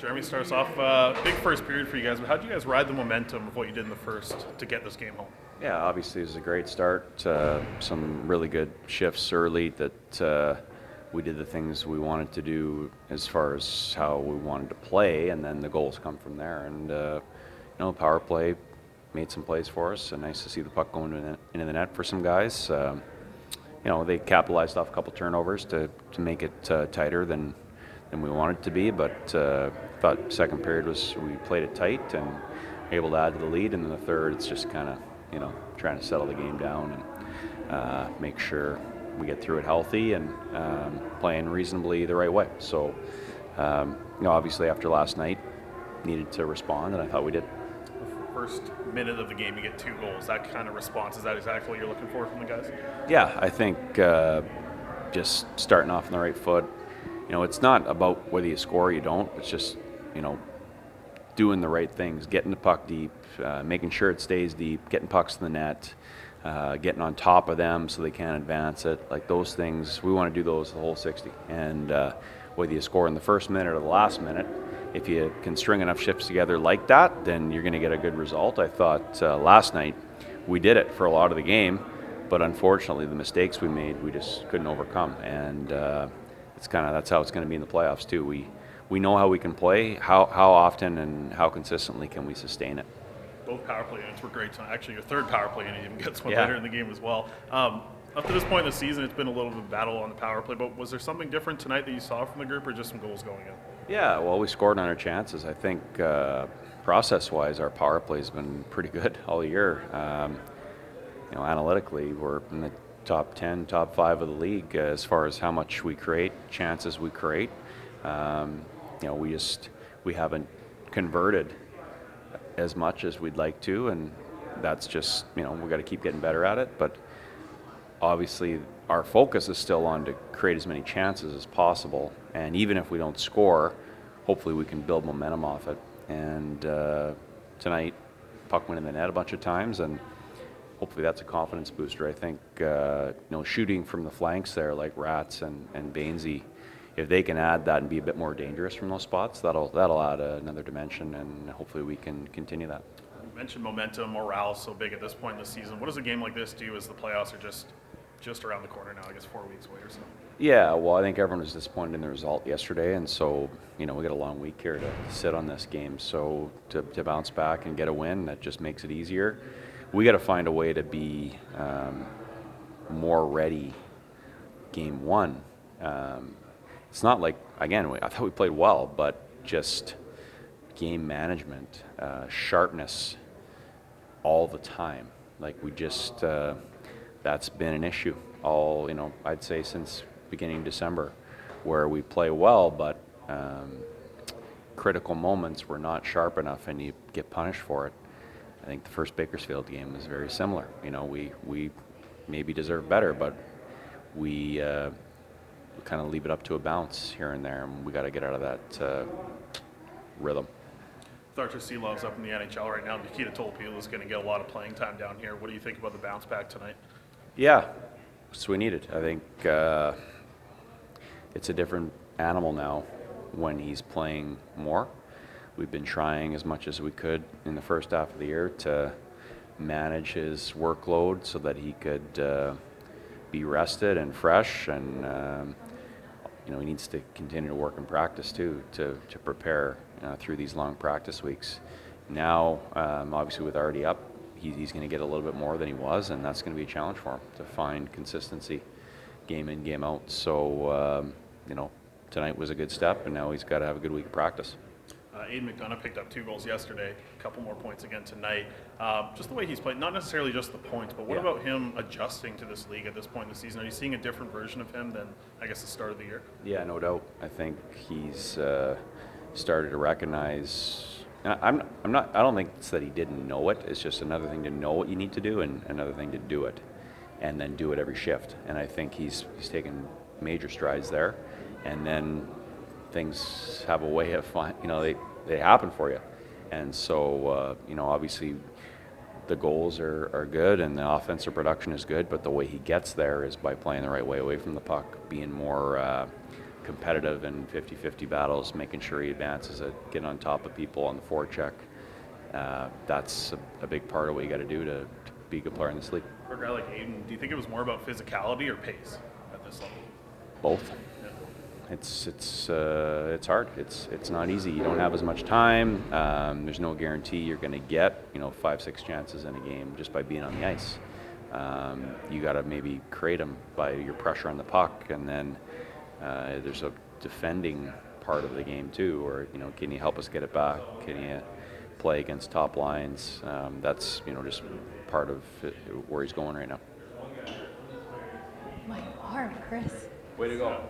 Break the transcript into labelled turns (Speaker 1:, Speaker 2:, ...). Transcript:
Speaker 1: Jeremy, starts off big first period for you guys, but how did you guys ride the momentum of what you did in the first to get this game home?
Speaker 2: Yeah, obviously it was a great start. Some really good shifts early that we did the things we wanted to do as far as how we wanted to play, and then the goals come from there. And power play made some plays for us, and nice to see the puck going into the net for some guys. They capitalized off a couple turnovers to make it tighter than we wanted it to be, but thought second period we played it tight and able to add to the lead, and then the third it's just kind of trying to settle the game down and make sure we get through it healthy and playing reasonably the right way. So obviously after last night needed to respond, and I thought we did.
Speaker 1: First minute of the game, you get 2 goals. That kind of response, is that exactly what you're looking for from the guys?
Speaker 2: Yeah, I think just starting off on the right foot. It's not about whether you score or you don't. It's just, doing the right things, getting the puck deep, making sure it stays deep, getting pucks to the net, getting on top of them so they can't advance it. Like those things, we want to do those the whole 60. And whether you score in the first minute or the last minute, if you can string enough shifts together like that, then you're going to get a good result. I thought last night we did it for a lot of the game, but unfortunately the mistakes we made, we just couldn't overcome. And that's how it's going to be in the playoffs too. We know how we can play, how often and how consistently can we sustain it.
Speaker 1: Both power play units were great tonight. Actually, your third power play unit even gets one later in the game as well. Up to this point in the season, it's been a little bit of a battle on the power play, but was there something different tonight that you saw from the group, or just some goals going in?
Speaker 2: Yeah, well, we scored on our chances. I think process-wise, our power play has been pretty good all year. Analytically, we're in the top 10, top 5 of the league as far as how much we create, chances we create. We haven't converted as much as we'd like to, and that's just, we've got to keep getting better at it. But obviously our focus is still on to create as many chances as possible, and even if we don't score, hopefully we can build momentum off it. And tonight, puck went in the net a bunch of times, and hopefully that's a confidence booster. I think shooting from the flanks there like Rats and Bainsey, if they can add that and be a bit more dangerous from those spots, that'll add another dimension, and hopefully we can continue that.
Speaker 1: You mentioned momentum, morale so big at this point in the season. What does a game like this do as the playoffs are just around the corner now, I guess 4 weeks away or so?
Speaker 2: Yeah, well, I think everyone was disappointed in the result yesterday, and so we got a long week here to sit on this game. So to bounce back and get a win, that just makes it easier. We got to find a way to be more ready game one. It's not like, again, I thought we played well, but just game management, sharpness all the time. Like we just, that's been an issue all, I'd say since beginning December, where we play well, but critical moments we're not sharp enough and you get punished for it. I think the first Bakersfield game was very similar. We maybe deserve better, but we kind of leave it up to a bounce here and there, and we got to get out of that rhythm.
Speaker 1: Archer Seelov's up in the NHL right now. Nikita Tolopilo is going to get a lot of playing time down here. What do you think about the bounce back tonight?
Speaker 2: Yeah, that's what we needed. I think it's a different animal now when he's playing more. We've been trying as much as we could in the first half of the year to manage his workload so that he could be rested and fresh, and he needs to continue to work in practice too to prepare through these long practice weeks. Now, obviously with already up, he's going to get a little bit more than he was, and that's going to be a challenge for him to find consistency game in, game out. So, tonight was a good step, and now he's got to have a good week of practice.
Speaker 1: Aiden McDon picked up 2 goals yesterday, a couple more points again tonight. Just the way he's played, not necessarily just the points, but what about him adjusting to this league at this point in the season? Are you seeing a different version of him than, I guess, the start of the year?
Speaker 2: Yeah, no doubt. I think he's started to recognize. I don't think it's that he didn't know it. It's just another thing to know what you need to do, and another thing to do it, and then do it every shift. And I think he's taken major strides there, and then things have a way of they happen for you. And so obviously the goals are good and the offensive production is good, but the way he gets there is by playing the right way away from the puck, being more competitive in 50-50 battles, making sure he advances it, getting on top of people on the forecheck. That's a big part of what you got to do to be a good player in this league.
Speaker 1: For a guy like Aiden, do you think it was more about physicality or pace at this level?
Speaker 2: Both.
Speaker 1: Yeah.
Speaker 2: It's hard. It's not easy. You don't have as much time. There's no guarantee you're going to get 5-6 chances in a game just by being on the ice. You got to maybe create them by your pressure on the puck, and then there's a defending part of the game too. Or can you help us get it back? Can you play against top lines? That's just part of where he's going right now.
Speaker 3: My arm, Chris.
Speaker 2: Way to go.